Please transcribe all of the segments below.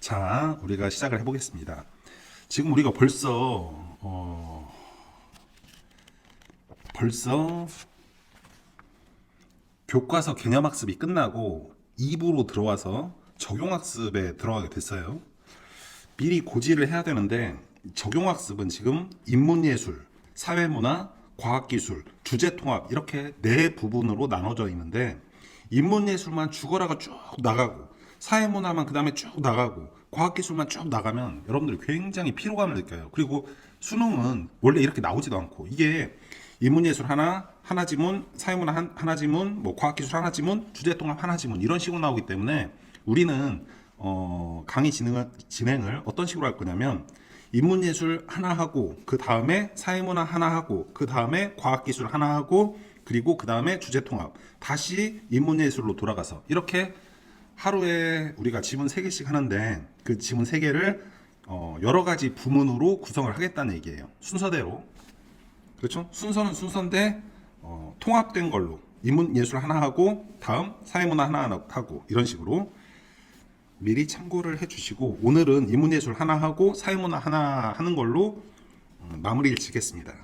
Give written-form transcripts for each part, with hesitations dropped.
자, 우리가 시작을 해보겠습니다. 지금 우리가 벌써 교과서 개념학습이 끝나고 2부로 들어와서 적용학습에 들어가게 됐어요. 미리 고지를 해야 되는데 적용학습은 지금 인문예술, 사회문화, 과학기술, 주제통합 이렇게 네 부분으로 나눠져 있는데 인문예술만 죽어라가 쭉 나가고 사회문화만 그 다음에 쭉 나가고 과학기술만 쭉 나가면 여러분들이 굉장히 피로감을 느껴요. 그리고 수능은 원래 이렇게 나오지도 않고 이게 인문예술 하나 지문, 사회문화 하나 지문, 뭐 과학기술 하나 지문, 주제통합 하나 지문 이런 식으로 나오기 때문에 우리는 강의 진행을 어떤 식으로 할 거냐면 인문예술 하나 하고 그 다음에 사회문화 하나 하고 그 다음에 과학기술 하나 하고 그리고 그 다음에 주제통합 다시 인문예술로 돌아가서 이렇게 하루에 우리가 지문 3개씩 하는데 그 지문 3개를 여러 가지 부문으로 구성을 하겠다는 얘기예요. 순서대로. 그렇죠? 순서는 순서인데 통합된 걸로 인문예술 하나 하고 다음 사회문화 하나 하고 이런 식으로 미리 참고를 해주시고 오늘은 인문예술 하나 하고 사회문화 하나 하는 걸로 마무리를 짓겠습니다.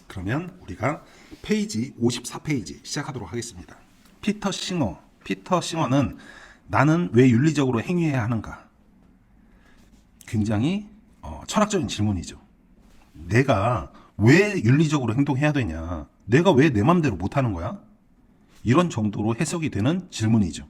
그러면 우리가 페이지 54페이지 시작하도록 하겠습니다. 피터 싱어는 나는 왜 윤리적으로 행위해야 하는가? 굉장히 철학적인 질문이죠. 내가 왜 윤리적으로 행동해야 되냐? 내가 왜 내 맘대로 못하는 거야? 이런 정도로 해석이 되는 질문이죠.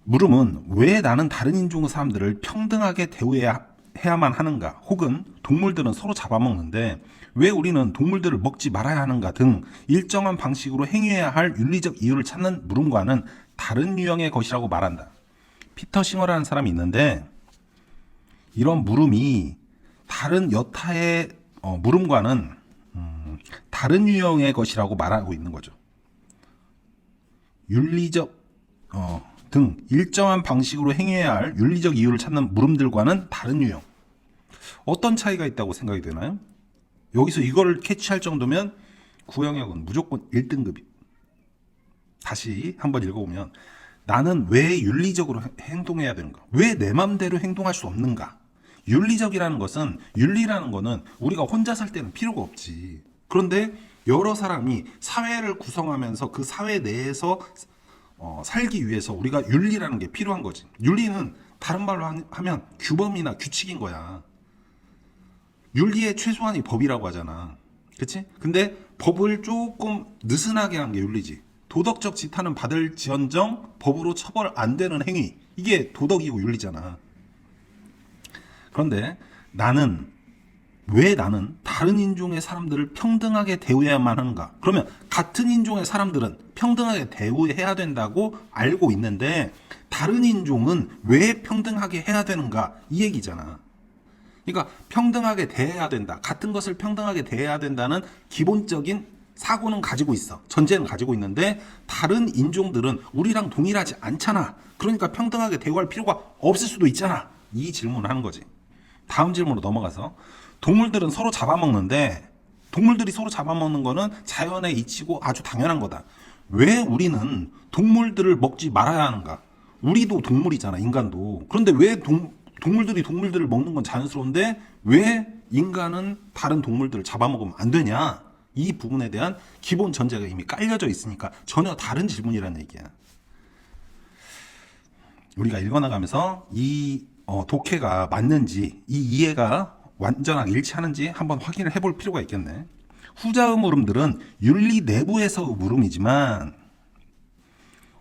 물음은 왜 나는 다른 인종의 사람들을 평등하게 대우해야만 하는가? 혹은 동물들은 서로 잡아먹는데 왜 우리는 동물들을 먹지 말아야 하는가 등 일정한 방식으로 행위해야 할 윤리적 이유를 찾는 물음과는 다른 유형의 것이라고 말한다. 피터 싱어라는 사람이 있는데 이런 물음이 다른 여타의 물음과는 다른 유형의 것이라고 말하고 있는 거죠. 윤리적 등 일정한 방식으로 행해야 할 윤리적 이유를 찾는 물음들과는 다른 유형. 어떤 차이가 있다고 생각이 되나요? 여기서 이거를 캐치할 정도면 구영혁은 무조건 1등급이. 다시 한번 읽어보면 나는 왜 윤리적으로 행동해야 되는가? 왜 내 맘대로 행동할 수 없는가? 윤리적이라는 것은 윤리라는 거는 우리가 혼자 살 때는 필요가 없지. 그런데 여러 사람이 사회를 구성하면서 그 사회 내에서 살기 위해서 우리가 윤리라는 게 필요한 거지. 윤리는 다른 말로 하면 규범이나 규칙인 거야. 윤리의 최소한이 법이라고 하잖아. 그치? 근데 법을 조금 느슨하게 한 게 윤리지. 도덕적 지탄은 받을지언정 법으로 처벌 안 되는 행위. 이게 도덕이고 윤리잖아. 그런데 왜 나는 다른 인종의 사람들을 평등하게 대우해야만 하는가? 그러면 같은 인종의 사람들은 평등하게 대우해야 된다고 알고 있는데 다른 인종은 왜 평등하게 해야 되는가? 이 얘기잖아. 그러니까 평등하게 대해야 된다. 같은 것을 평등하게 대해야 된다는 기본적인 사고는 가지고 있어. 전제는 가지고 있는데 다른 인종들은 우리랑 동일하지 않잖아. 그러니까 평등하게 대우할 필요가 없을 수도 있잖아. 이 질문을 하는 거지. 다음 질문으로 넘어가서 동물들은 서로 잡아먹는데 동물들이 서로 잡아먹는 거는 자연의 이치고 아주 당연한 거다. 왜 우리는 동물들을 먹지 말아야 하는가? 우리도 동물이잖아, 인간도. 그런데 왜 동물들이 동물들을 먹는 건 자연스러운데 왜 인간은 다른 동물들을 잡아먹으면 안 되냐? 이 부분에 대한 기본 전제가 이미 깔려져 있으니까 전혀 다른 질문이라는 얘기야. 우리가 읽어나가면서 이 독해가 맞는지 이 이해가 완전하게 일치하는지 한번 확인을 해볼 필요가 있겠네. 후자의 물음들은 윤리 내부에서의 물음이지만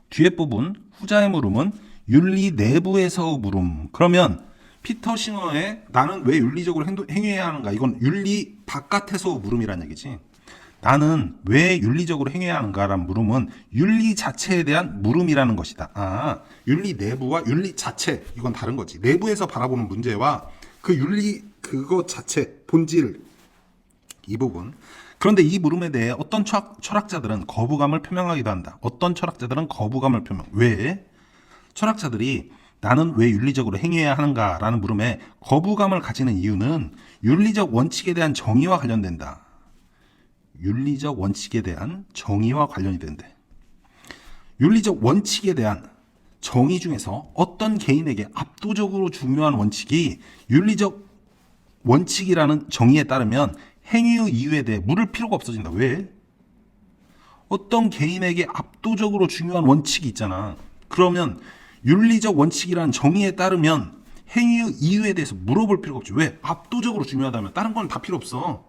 뒤에 부분 후자의 물음은 윤리 내부에서의 물음. 그러면 피터 싱어의 나는 왜 윤리적으로 행위해야 하는가? 이건 윤리 바깥에서의 물음이라는 얘기지. 나는 왜 윤리적으로 행해야 하는가라는 물음은 윤리 자체에 대한 물음이라는 것이다. 윤리 내부와 윤리 자체 이건 다른 거지. 내부에서 바라보는 문제와 그 윤리 그거 자체 본질 이 부분. 그런데 이 물음에 대해 어떤 철학자들은 거부감을 표명하기도 한다. 어떤 철학자들은 거부감을 표명. 왜? 철학자들이 나는 왜 윤리적으로 행해야 하는가라는 물음에 거부감을 가지는 이유는 윤리적 원칙에 대한 정의와 관련된다. 윤리적 원칙에 대한 정의와 관련이 된대. 윤리적 원칙에 대한 정의 중에서 어떤 개인에게 압도적으로 중요한 원칙이 윤리적 원칙이라는 정의에 따르면 행위의 이유에 대해 물을 필요가 없어진다. 왜? 어떤 개인에게 압도적으로 중요한 원칙이 있잖아. 그러면 윤리적 원칙이라는 정의에 따르면 행위의 이유에 대해서 물어볼 필요가 없지. 왜? 압도적으로 중요하다면 다른 건 다 필요 없어.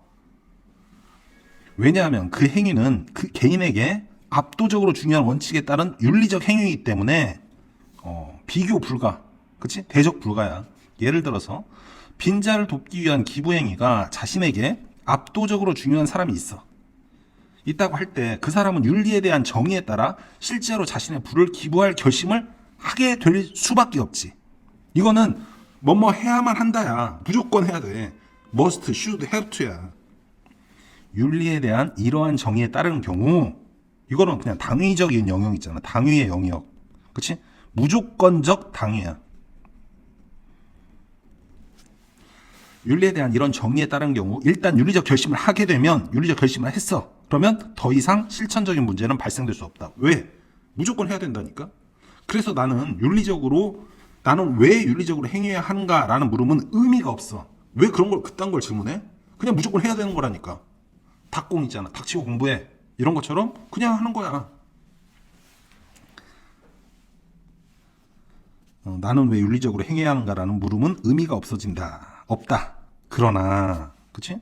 왜냐하면 그 행위는 그 개인에게 압도적으로 중요한 원칙에 따른 윤리적 행위이기 때문에 비교 불가, 그치? 대적 불가야. 예를 들어서 빈자를 돕기 위한 기부 행위가 자신에게 압도적으로 중요한 사람이 있다고 할 때 그 사람은 윤리에 대한 정의에 따라 실제로 자신의 부를 기부할 결심을 하게 될 수밖에 없지. 이거는 뭐뭐 해야만 한다야. 무조건 해야 돼. must, should, have to야. 윤리에 대한 이러한 정의에 따르는 경우 이거는 그냥 당위적인 영역 있잖아. 당위의 영역. 그치? 무조건적 당위야. 윤리에 대한 이런 정의에 따른 경우 일단 윤리적 결심을 하게 되면 윤리적 결심을 했어. 그러면 더 이상 실천적인 문제는 발생될 수 없다. 왜? 무조건 해야 된다니까. 그래서 나는 왜 윤리적으로 행해야 하는가라는 물음은 의미가 없어. 왜 그딴 걸 질문해? 그냥 무조건 해야 되는 거라니까. 닭공 있잖아. 닥치고 공부해. 이런 것처럼 그냥 하는 거야. 나는 왜 윤리적으로 행해야 하는가라는 물음은 의미가 없다. 그러나, 그치?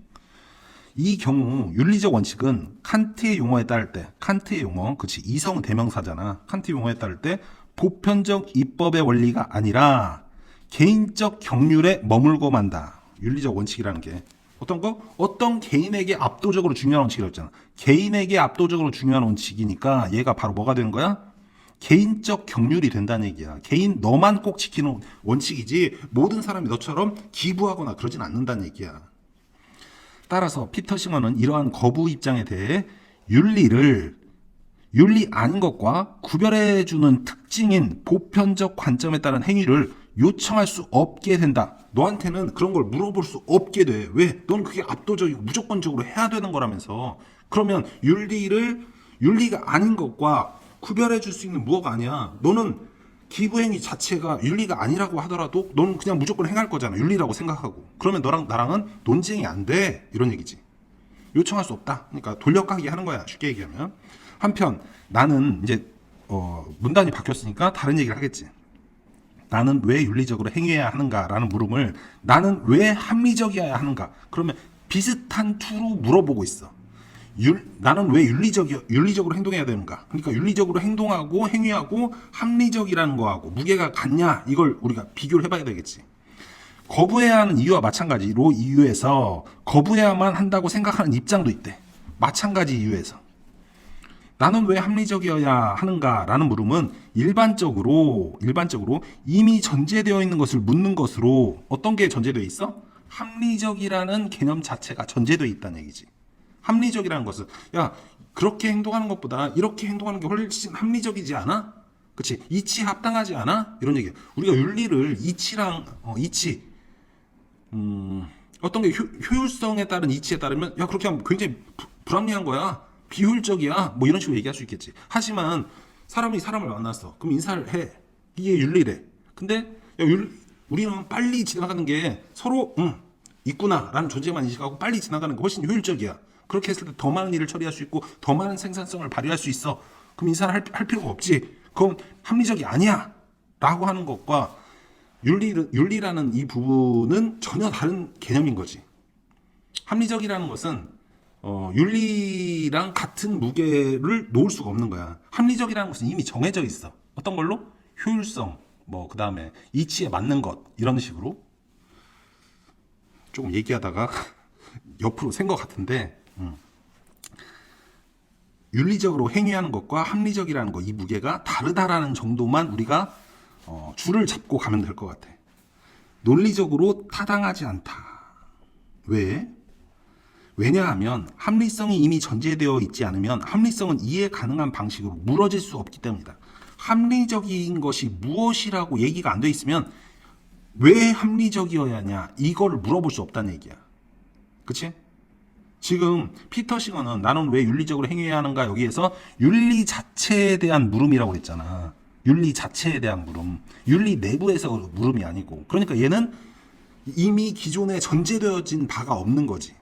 이 경우 윤리적 원칙은 칸트의 용어에 따를 때, 칸트의 용어, 그치? 이성 대명사잖아. 칸트 용어에 따를 때 보편적 입법의 원리가 아니라 개인적 경륜에 머물고 만다. 윤리적 원칙이라는 게 어떤 거? 어떤 개인에게 압도적으로 중요한 원칙이라고 했잖아. 개인에게 압도적으로 중요한 원칙이니까 얘가 바로 뭐가 되는 거야? 개인적 경륜이 된다는 얘기야. 개인 너만 꼭 지키는 원칙이지 모든 사람이 너처럼 기부하거나 그러진 않는다는 얘기야. 따라서 피터 싱어는 이러한 거부 입장에 대해 윤리 아닌 것과 구별해주는 특징인 보편적 관점에 따른 행위를 요청할 수 없게 된다. 너한테는 그런 걸 물어볼 수 없게 돼. 왜? 넌 그게 압도적이고 무조건적으로 해야 되는 거라면서. 그러면 윤리가 아닌 것과 구별해 줄 수 있는 무엇가 아니야. 너는 기부행위 자체가 윤리가 아니라고 하더라도 너는 그냥 무조건 행할 거잖아. 윤리라고 생각하고. 그러면 너랑 나랑은 논쟁이 안 돼. 이런 얘기지. 요청할 수 없다. 그러니까 돌려가기 하는 거야. 쉽게 얘기하면. 한편 나는 이제 문단이 바뀌었으니까 다른 얘기를 하겠지. 나는 왜 윤리적으로 행해야 하는가라는 물음을 나는 왜 합리적이어야 하는가. 그러면 비슷한 투로 물어보고 있어. 나는 왜 윤리적으로 행동해야 되는가? 그러니까 윤리적으로 행동하고 행위하고 합리적이라는 거하고 무게가 같냐? 이걸 우리가 비교를 해봐야 되겠지. 거부해야 하는 이유와 마찬가지로 이유에서 거부해야만 한다고 생각하는 입장도 있대. 마찬가지 이유에서. 나는 왜 합리적이어야 하는가라는 물음은 일반적으로 이미 전제되어 있는 것을 묻는 것으로 어떤 게 전제되어 있어? 합리적이라는 개념 자체가 전제되어 있다는 얘기지. 합리적이라는 것은 야 그렇게 행동하는 것보다 이렇게 행동하는 게 훨씬 합리적이지 않아? 그치? 이치 합당하지 않아? 이런 얘기야. 우리가 윤리를 이치랑 어떤 게 효율성에 따른 이치에 따르면 야 그렇게 하면 굉장히 불합리한 거야. 비효율적이야. 뭐 이런 식으로 얘기할 수 있겠지. 하지만 사람이 사람을 만났어. 그럼 인사를 해. 이게 윤리래. 근데 야, 우리는 빨리 지나가는 게 서로 있구나라는 존재만 인식하고 빨리 지나가는 게 훨씬 효율적이야. 그렇게 했을 때 더 많은 일을 처리할 수 있고 더 많은 생산성을 발휘할 수 있어. 그럼 인사를 할 필요가 없지. 그건 합리적이 아니야. 라고 하는 것과 윤리라는 이 부분은 전혀 다른 개념인 거지. 합리적이라는 것은 윤리랑 같은 무게를 놓을 수가 없는 거야. 합리적이라는 것은 이미 정해져 있어. 어떤 걸로? 효율성, 그 다음에 이치에 맞는 것, 이런 식으로. 조금 얘기하다가 옆으로 샌 것 같은데, 윤리적으로 행위하는 것과 합리적이라는 것, 이 무게가 다르다라는 정도만 우리가 줄을 잡고 가면 될 것 같아. 논리적으로 타당하지 않다. 왜? 왜냐하면 합리성이 이미 전제되어 있지 않으면 합리성은 이해 가능한 방식으로 물어질 수 없기 때문이다. 합리적인 것이 무엇이라고 얘기가 안 돼 있으면 왜 합리적이어야 하냐 이걸 물어볼 수 없다는 얘기야. 그치? 지금 피터 싱어는 나는 왜 윤리적으로 행해야 하는가 여기에서 윤리 자체에 대한 물음이라고 했잖아. 윤리 자체에 대한 물음, 윤리 내부에서 물음이 아니고. 그러니까 얘는 이미 기존에 전제되어진 바가 없는 거지.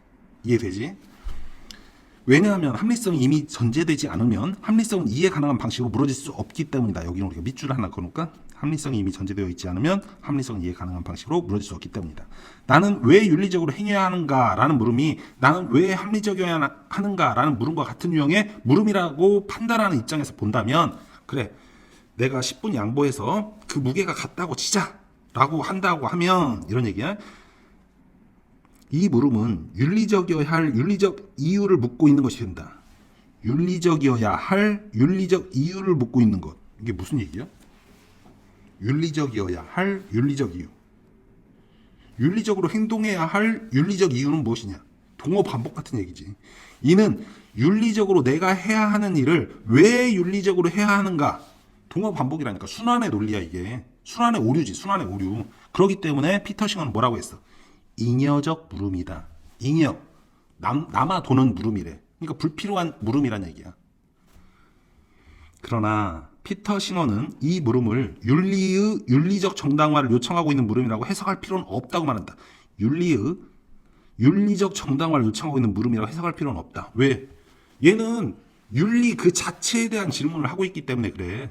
이해되지? 왜냐하면 합리성이 이미 전제되지 않으면 합리성은 이해 가능한 방식으로 물어질 수 없기 때문이다. 여기는 우리가 밑줄을 하나 그어놓을까? 합리성이 이미 전제되어 있지 않으면 합리성은 이해 가능한 방식으로 물어질 수 없기 때문이다. 나는 왜 윤리적으로 행해야 하는가라는 물음이 나는 왜 합리적이어야 하는가라는 물음과 같은 유형의 물음이라고 판단하는 입장에서 본다면, 그래, 내가 10분 양보해서 그 무게가 같다고 치자라고 한다고 하면 이런 얘기야. 이 물음은 윤리적이어야 할 윤리적 이유를 묻고 있는 것이 된다. 윤리적이어야 할 윤리적 이유를 묻고 있는 것. 이게 무슨 얘기야? 윤리적이어야 할 윤리적 이유. 윤리적으로 행동해야 할 윤리적 이유는 무엇이냐? 동어 반복 같은 얘기지. 이는 윤리적으로 내가 해야 하는 일을 왜 윤리적으로 해야 하는가? 동어 반복이라니까. 순환의 논리야 이게. 순환의 오류지. 순환의 오류. 그렇기 때문에 피터 싱어는 뭐라고 했어? 잉여적 물음이다. 잉여. 남아 도는 물음이래. 그러니까 불필요한 물음이란 얘기야. 그러나 피터 싱어는 이 물음을 윤리의 윤리적 정당화를 요청하고 있는 물음이라고 해석할 필요는 없다고 말한다. 윤리의 윤리적 정당화를 요청하고 있는 물음이라고 해석할 필요는 없다. 왜? 얘는 윤리 그 자체에 대한 질문을 하고 있기 때문에 그래.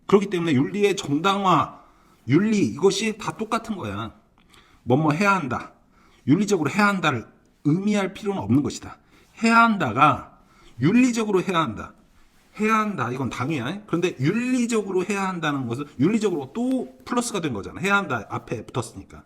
그렇기 때문에 윤리의 정당화, 윤리 이것이 다 똑같은 거야. 뭐뭐 해야 한다. 윤리적으로 해야 한다를 의미할 필요는 없는 것이다. 해야 한다가 윤리적으로 해야 한다. 해야 한다. 이건 당위야. 그런데 윤리적으로 해야 한다는 것은 윤리적으로 또 플러스가 된 거잖아. 해야 한다 앞에 붙었으니까.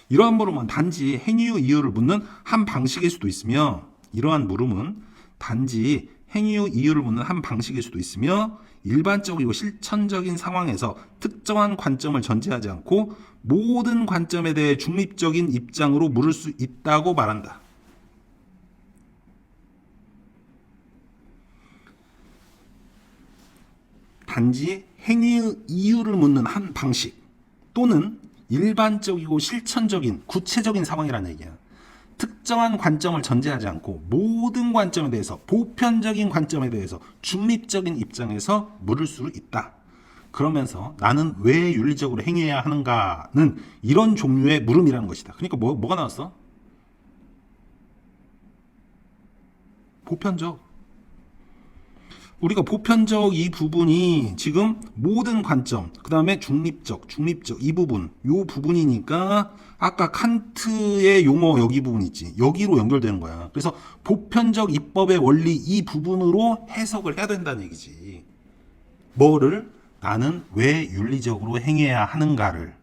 이러한 물음은 단지 행위의 이유를 묻는 한 방식일 수도 있으며, 이러한 물음은 단지 행위의 이유를 묻는 한 방식일 수도 있으며, 일반적이고 실천적인 상황에서 특정한 관점을 전제하지 않고 모든 관점에 대해 중립적인 입장으로 물을 수 있다고 말한다. 단지 행위의 이유를 묻는 한 방식 또는 일반적이고 실천적인 구체적인 상황이라는 얘기야. 특정한 관점을 전제하지 않고 모든 관점에 대해서, 보편적인 관점에 대해서 중립적인 입장에서 물을 수 있다. 그러면서 나는 왜 윤리적으로 행해야 하는가는 이런 종류의 물음이라는 것이다. 그러니까 뭐가 나왔어? 보편적. 우리가 보편적 이 부분이 지금 모든 관점, 그 다음에 중립적 이 부분, 요 부분이니까 아까 칸트의 용어 여기 부분 있지. 여기로 연결되는 거야. 그래서 보편적 입법의 원리 이 부분으로 해석을 해야 된다는 얘기지. 뭐를? 나는 왜 윤리적으로 행해야 하는가를.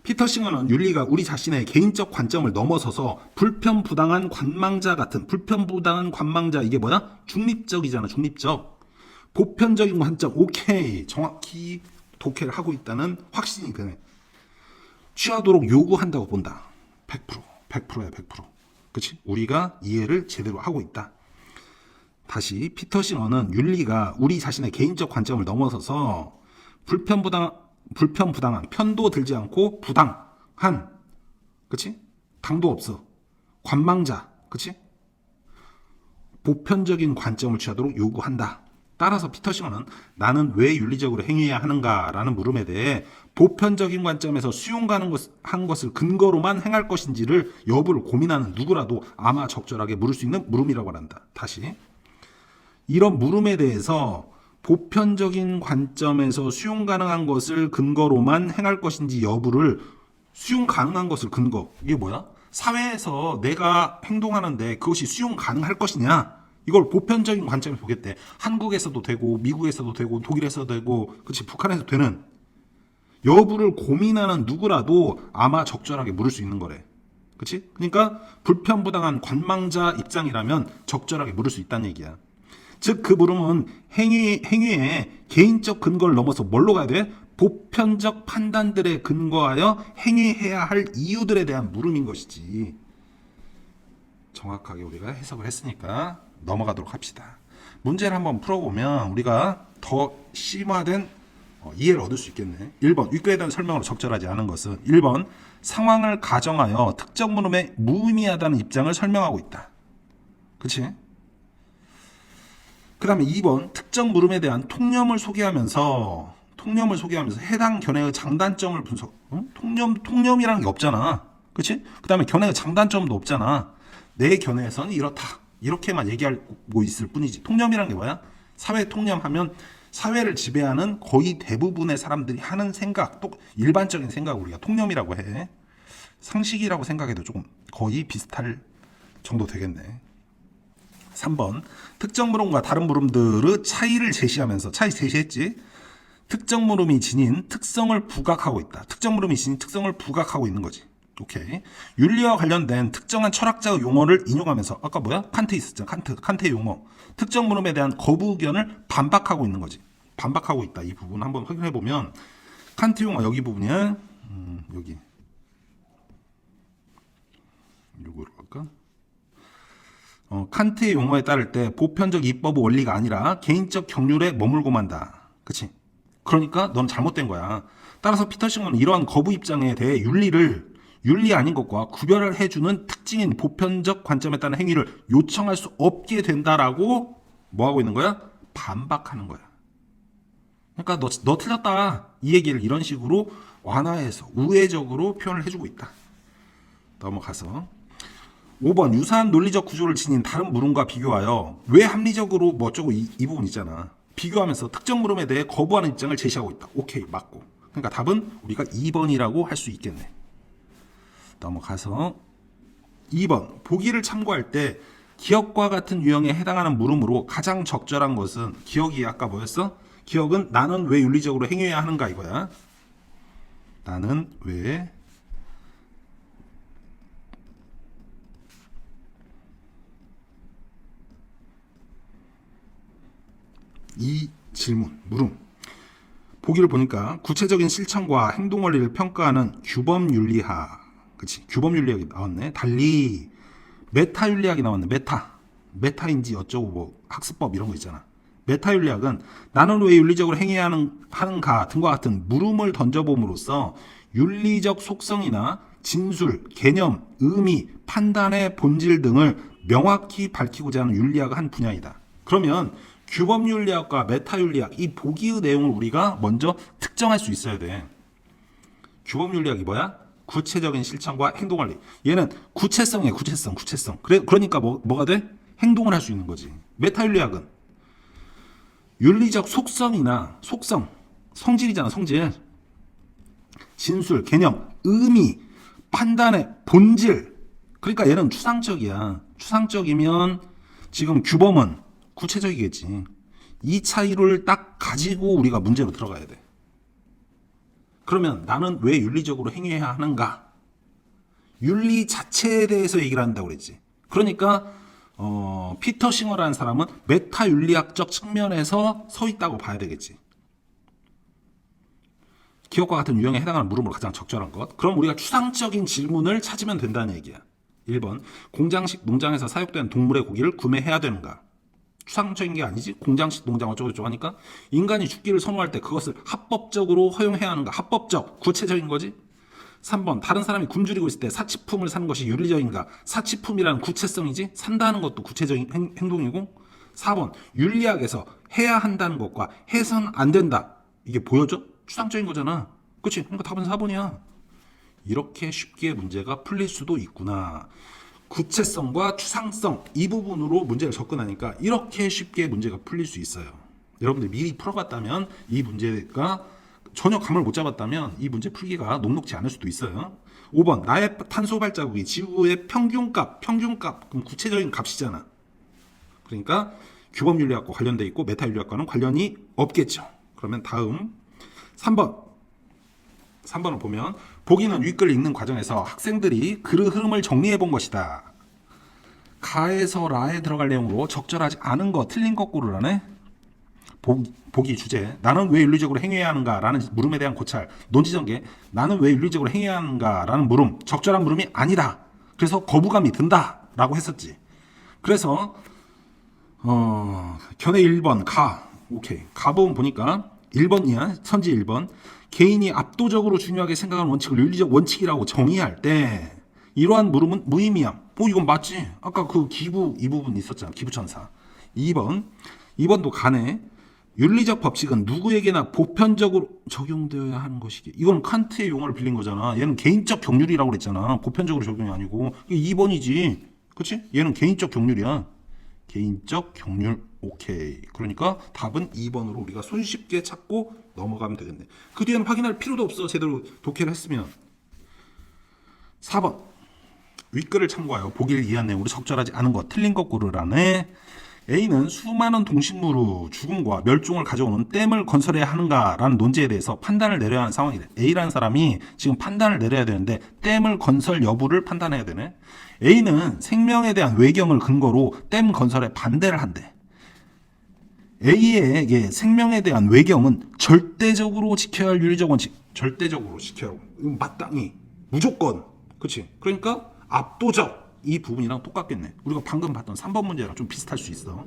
피터 싱어는 윤리가 우리 자신의 개인적 관점을 넘어서서 불편부당한 관망자 같은, 불편부당한 관망자, 이게 뭐야? 중립적이잖아. 중립적. 보편적인 관점, 오케이, 정확히 독해를 하고 있다는 확신이 드네. 취하도록 요구한다고 본다. 100%야 100%. 그치? 우리가 이해를 제대로 하고 있다. 다시 피터 싱어는 윤리가 우리 자신의 개인적 관점을 넘어서서 불편부당한, 편도 들지 않고 부당한, 그치? 당도 없어. 관망자, 그치? 보편적인 관점을 취하도록 요구한다. 따라서 피터 싱어는 나는 왜 윤리적으로 행해야 하는가라는 물음에 대해 보편적인 관점에서 수용 가능한 것을 근거로만 행할 것인지를 여부를 고민하는 누구라도 아마 적절하게 물을 수 있는 물음이라고 한다. 다시. 이런 물음에 대해서 보편적인 관점에서 수용 가능한 것을 근거로만 행할 것인지 여부를, 수용 가능한 것을 근거, 이게 뭐야? 사회에서 내가 행동하는데 그것이 수용 가능할 것이냐, 이걸 보편적인 관점에서 보겠대. 한국에서도 되고 미국에서도 되고 독일에서도 되고, 그렇지, 북한에서도 되는 여부를 고민하는 누구라도 아마 적절하게 물을 수 있는 거래. 그렇지? 그러니까 불편부당한 관망자 입장이라면 적절하게 물을 수 있다는 얘기야. 즉 그 물음은 행위의 개인적 근거를 넘어서 뭘로 가야 돼? 보편적 판단들에 근거하여 행위해야 할 이유들에 대한 물음인 것이지. 정확하게 우리가 해석을 했으니까 넘어가도록 합시다. 문제를 한번 풀어보면 우리가 더 심화된 이해를 얻을 수 있겠네. 1번, 윗글에 대한 설명으로 적절하지 않은 것은 1번, 상황을 가정하여 특정 물음에 무의미하다는 입장을 설명하고 있다. 그치? 그 다음에 2번 특정 물음에 대한 통념을 소개하면서 해당 견해의 장단점을 분석. 통념이라는 게 없잖아. 그치? 그 다음에 견해의 장단점도 없잖아. 내 견해에서는 이렇다. 이렇게만 얘기하고 있을 뿐이지. 통념이라는 게 뭐야? 사회 통념하면 사회를 지배하는 거의 대부분의 사람들이 하는 생각, 또 일반적인 생각을 우리가 통념이라고 해. 상식이라고 생각해도 조금 거의 비슷할 정도 되겠네. 3번 특정 물음과 다른 물음들의 차이를 제시하면서 차이 제시했지. 특정 물음이 지닌 특성을 부각하고 있다. 특정 물음이 지닌 특성을 부각하고 있는 거지. 오케이. 윤리와 관련된 특정한 철학자의 용어를 인용하면서 아까 뭐야? 칸트 있었잖아. 칸트의 용어. 특정 물음에 대한 거부 의견을 반박하고 있는 거지. 반박하고 있다. 이 부분 한번 확인해 보면 칸트 용어 여기 부분이야. 여기. 요거로 할까? 칸트의 용어에 따를 때 보편적 입법 원리가 아니라 개인적 경륜에 머물고 만다. 그치? 그러니까 넌 잘못된 거야. 따라서 피터 싱어는 이러한 거부 입장에 대해 윤리 아닌 것과 구별을 해주는 특징인 보편적 관점에 따른 행위를 요청할 수 없게 된다라고 뭐 하고 있는 거야? 반박하는 거야. 그러니까 너 틀렸다. 이 얘기를 이런 식으로 완화해서 우회적으로 표현을 해주고 있다. 넘어가서 5번 유사한 논리적 구조를 지닌 다른 물음과 비교하여 왜 합리적으로 뭐 어쩌고 이 부분 있잖아. 비교하면서 특정 물음에 대해 거부하는 입장을 제시하고 있다. 오케이, 맞고. 그러니까 답은 우리가 2번이라고 할 수 있겠네. 넘어가서 2번 보기를 참고할 때 기억과 같은 유형에 해당하는 물음으로 가장 적절한 것은 기억이 아까 뭐였어? 기억은 나는 왜 윤리적으로 행해야 하는가 이거야. 나는 왜 이 질문, 물음. 보기를 보니까 구체적인 실천과 행동 원리를 평가하는 규범윤리학. 그치? 규범윤리학이 나왔네. 달리 메타윤리학이 나왔네. 메타인지 어쩌고 뭐 학습법 이런 거 있잖아. 메타윤리학은 나는 왜 윤리적으로 행해야 하는가 등과 같은 물음을 던져봄으로써 윤리적 속성이나 진술, 개념, 의미, 판단의 본질 등을 명확히 밝히고자 하는 윤리학의 한 분야이다. 그러면 규범윤리학과 메타윤리학 이 보기의 내용을 우리가 먼저 특정할 수 있어야 돼. 규범윤리학이 뭐야? 구체적인 실천과 행동원리. 얘는 구체성이야. 구체성. 그러니까 뭐가 돼? 행동을 할 수 있는 거지. 메타윤리학은 윤리적 속성이나 성질이잖아. 성질. 진술, 개념, 의미, 판단의 본질. 그러니까 얘는 추상적이야. 추상적이면 지금 규범은 구체적이겠지. 이 차이를 딱 가지고 우리가 문제로 들어가야 돼. 그러면 나는 왜 윤리적으로 행해야 하는가? 윤리 자체에 대해서 얘기를 한다고 그랬지. 그러니까 피터 싱어라는 사람은 메타윤리학적 측면에서 서 있다고 봐야 되겠지. 기억과 같은 유형에 해당하는 물음으로 가장 적절한 것. 그럼 우리가 추상적인 질문을 찾으면 된다는 얘기야. 1번 공장식 농장에서 사육된 동물의 고기를 구매해야 되는가? 추상적인 게 아니지. 공장식 농장 어쩌고저쩌고 하니까 인간이 죽기를 선호할 때 그것을 합법적으로 허용해야 하는가? 합법적, 구체적인 거지. 3번 다른 사람이 굶주리고 있을 때 사치품을 사는 것이 윤리적인가? 사치품이라는 구체성이지. 산다는 것도 구체적인 행동이고. 4번 윤리학에서 해야 한다는 것과 해서는 안 된다. 이게 보여줘? 추상적인 거잖아. 그치? 그러니까 답은 4번이야. 이렇게 쉽게 문제가 풀릴 수도 있구나. 구체성과 추상성 이 부분으로 문제를 접근하니까 이렇게 쉽게 문제가 풀릴 수 있어요. 여러분들 미리 풀어봤다면 이 문제가 전혀 감을 못 잡았다면 이 문제 풀기가 녹록지 않을 수도 있어요. 5번 나의 탄소 발자국이 지구의 평균값 그럼 구체적인 값이잖아. 그러니까 규범윤리학과 관련돼 있고 메타윤리학과는 관련이 없겠죠. 그러면 다음 3번을 보면 보기는 윗글 읽는 과정에서 학생들이 글의 흐름을 정리해 본 것이다. 가에서 라에 들어갈 내용으로 적절하지 않은 거, 틀린 거 고르라네. 보기 주제. 나는 왜 윤리적으로 행해야 하는가? 라는 물음에 대한 고찰. 논지전개. 나는 왜 윤리적으로 행해야 하는가? 라는 물음. 적절한 물음이 아니다. 그래서 거부감이 든다. 라고 했었지. 그래서 견해 1번 가. 오케이. 가 부분 보니까 1번이야. 선지 1번. 개인이 압도적으로 중요하게 생각하는 원칙을 윤리적 원칙이라고 정의할 때 이러한 물음은 무의미함. 이건 맞지. 아까 그 기부 이 부분 있었잖아. 기부천사. 2번 2번도 가네. 윤리적 법칙은 누구에게나 보편적으로 적용되어야 하는 것이기. 이건 칸트의 용어를 빌린 거잖아. 얘는 개인적 경륜이라고 그랬잖아. 보편적으로 적용이 아니고. 이게 2번이지. 그치? 얘는 개인적 경륜이야. 개인적 경륜. 오케이. 그러니까 답은 2번으로 우리가 손쉽게 찾고 넘어가면 되겠네. 그 뒤에는 확인할 필요도 없어. 제대로 독해를 했으면. 4번. 윗글을 참고하여 보기를 이해한 내용으로 적절하지 않은 것, 틀린 것 고르라네. A는 수많은 동식물의 죽음과 멸종을 가져오는 댐을 건설해야 하는가라는 논제에 대해서 판단을 내려야 하는 상황이래. A라는 사람이 지금 판단을 내려야 되는데 댐을 건설 여부를 판단해야 되네. A는 생명에 대한 외경을 근거로 댐 건설에 반대를 한대. A에게 생명에 대한 외경은 절대적으로 지켜야 할 윤리적 원칙. 절대적으로 지켜야 하고. 마땅히. 무조건. 그치? 그러니까 압도적. 이 부분이랑 똑같겠네. 우리가 방금 봤던 3번 문제랑 좀 비슷할 수 있어.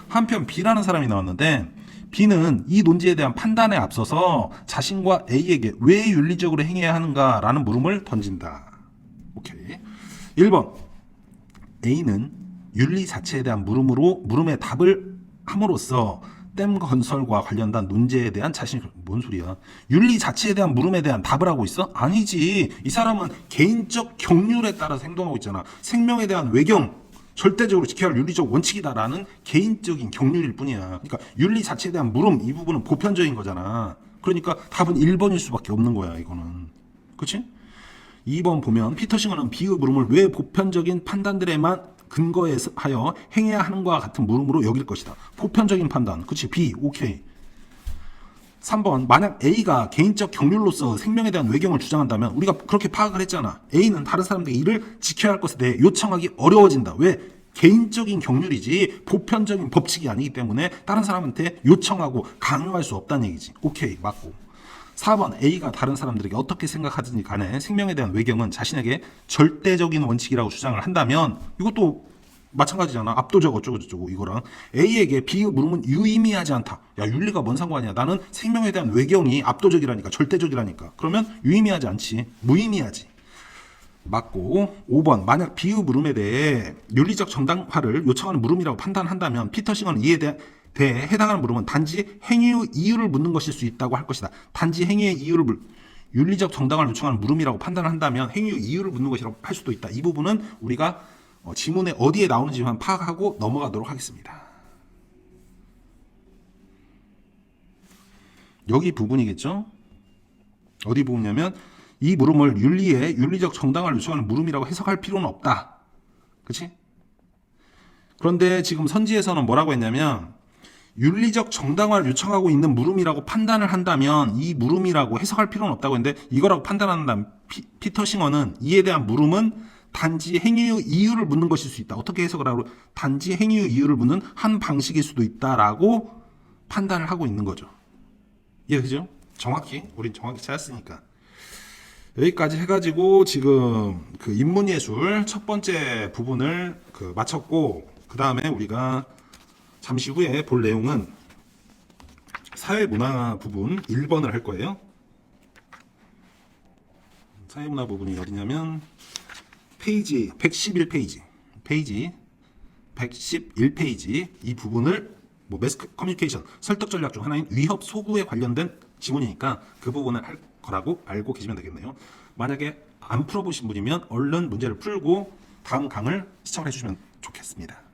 한편 B라는 사람이 나왔는데 B는 이 논지에 대한 판단에 앞서서 자신과 A에게 왜 윤리적으로 행해야 하는가라는 물음을 던진다. 오케이. 1번. A는 윤리 자체에 대한 물음에 답을 함으로써 댐 건설과 관련된 논제에 대한 뭔 소리야? 윤리 자체에 대한 물음에 대한 답을 하고 있어? 아니지. 이 사람은 개인적 경륜에 따라서 행동하고 있잖아. 생명에 대한 외경, 절대적으로 지켜야 할 윤리적 원칙이다라는 개인적인 경륜일 뿐이야. 그러니까 윤리 자체에 대한 물음, 이 부분은 보편적인 거잖아. 그러니까 답은 1번일 수밖에 없는 거야, 이거는. 그치? 2번 보면 피터 싱어는 B의 물음을 왜 보편적인 판단들에만 근거하여 행해야 하는 것과 같은 물음으로 여길 것이다. 보편적인 판단. 그치? B. 오케이. 3번. 만약 A가 개인적 경륜로서 생명에 대한 외경을 주장한다면 우리가 그렇게 파악을 했잖아. A는 다른 사람들에게 이를 지켜야 할 것에 대해 요청하기 어려워진다. 왜? 개인적인 경륜이지 보편적인 법칙이 아니기 때문에 다른 사람한테 요청하고 강요할 수 없다는 얘기지. 오케이. 맞고. 4번. A가 다른 사람들에게 어떻게 생각하든지 간에 생명에 대한 외경은 자신에게 절대적인 원칙이라고 주장을 한다면 이것도 마찬가지잖아. 압도적 어쩌고저쩌고 이거랑. A에게 B의 물음은 유의미하지 않다. 야, 윤리가 뭔 상관이야. 나는 생명에 대한 외경이 압도적이라니까, 절대적이라니까. 그러면 유의미하지 않지. 무의미하지. 맞고. 5번. 만약 B의 물음에 대해 윤리적 정당화를 요청하는 물음이라고 판단한다면 피터 싱어는 이에 대해 해당하는 물음은 단지 행위의 이유를 묻는 것일 수 있다고 할 것이다. 단지 행위의 이유를 윤리적 정당화를 요청하는 물음이라고 판단을 한다면 행위의 이유를 묻는 것이라고 할 수도 있다. 이 부분은 우리가 지문에 어디에 나오는지만 파악하고 넘어가도록 하겠습니다. 여기 부분이겠죠? 어디 부분이냐면 이 물음을 윤리적 정당화를 요청하는 물음이라고 해석할 필요는 없다. 그치? 그런데 지금 선지에서는 뭐라고 했냐면 윤리적 정당화를 요청하고 있는 물음이라고 판단을 한다면 이 물음이라고 해석할 필요는 없다고 했는데 이거라고 판단한다면 피터 싱어는 이에 대한 물음은 단지 행위의 이유를 묻는 것일 수 있다. 어떻게 해석을 하고 단지 행위의 이유를 묻는 한 방식일 수도 있다라고 판단을 하고 있는 거죠. 이해되죠? 우린 정확히 찾았으니까. 여기까지 해가지고 지금 그 인문예술 첫 번째 부분을 마쳤고 그 다음에 우리가 잠시 후에 볼 내용은 사회문화 부분 1번을 할 거예요. 사회문화 부분이 어디냐면 페이지 111페이지 페이지 111페이지 이 부분을 매스 커뮤니케이션 설득 전략 중 하나인 위협 소구에 관련된 지문이니까 그 부분을 할 거라고 알고 계시면 되겠네요. 만약에 안 풀어보신 분이면 얼른 문제를 풀고 다음 강을 시청해 주시면 좋겠습니다.